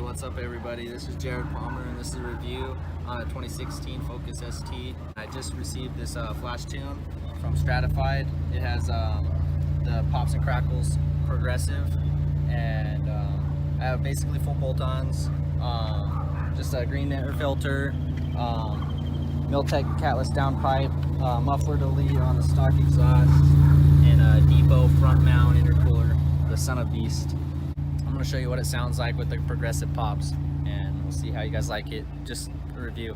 What's up everybody? This is Jared Palmer and this is a review on a 2016 Focus ST. I just received this flash tune from Stratified. It has the pops and crackles progressive, and I have basically full bolt-ons, just a green air filter, Miltech catless downpipe, muffler delete on the stock exhaust, and a depot front mount intercooler, the Son of Beast. I'm going to show you what it sounds like with the progressive pops, and we'll see how you guys like it. Just a review.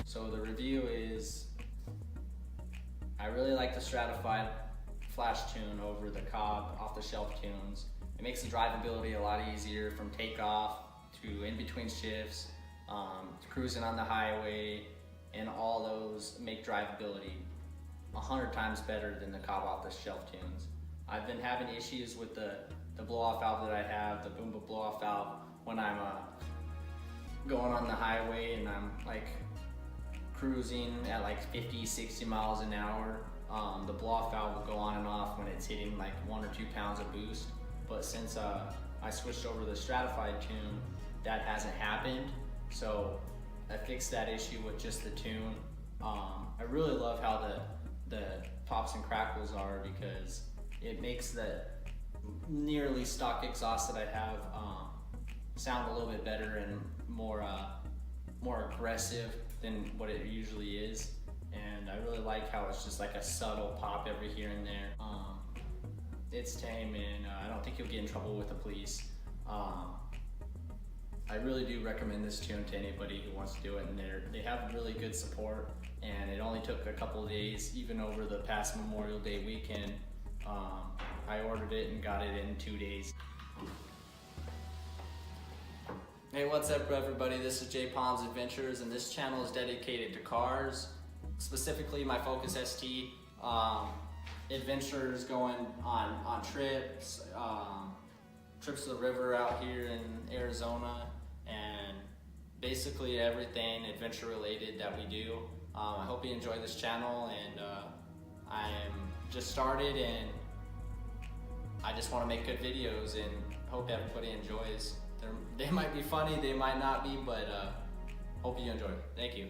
So the review is, I really like the Stratified flash tune over the Cobb off-the-shelf tunes. It makes the drivability a lot easier from takeoff to in between shifts, to cruising on the highway, and all those make drivability 100 times better than the Cobb off-the-shelf tunes. I've been having issues with the blow-off valve that I have, the boom blow-off valve, when I'm going on the highway and I'm like cruising at like 50, 60 miles an hour. The blow-off valve will go on and off when it's hitting like 1 or 2 pounds of boost. But since I switched over to the Stratified tune, that hasn't happened. So I fixed that issue with just the tune. I really love how the pops and crackles are, because it makes the nearly stock exhaust that I have sound a little bit better and more aggressive than what it usually is. And I really like how it's just like a subtle pop every here and there. It's tame, and I don't think you'll get in trouble with the police. I really do recommend this tune to anybody who wants to do it, and they have really good support, and it only took a couple of days, even over the past Memorial Day weekend. I ordered it and got it in 2 days. Hey, what's up everybody? This is Jay Palm's Adventures, and this channel is dedicated to cars, specifically my Focus ST, adventures going on trips, trips to the river out here in Arizona, and basically everything adventure related that we do. I hope you enjoy this channel, and I'm just started, and I just want to make good videos and hope everybody enjoys. They might be funny, they might not be, but hope you enjoy. Thank you.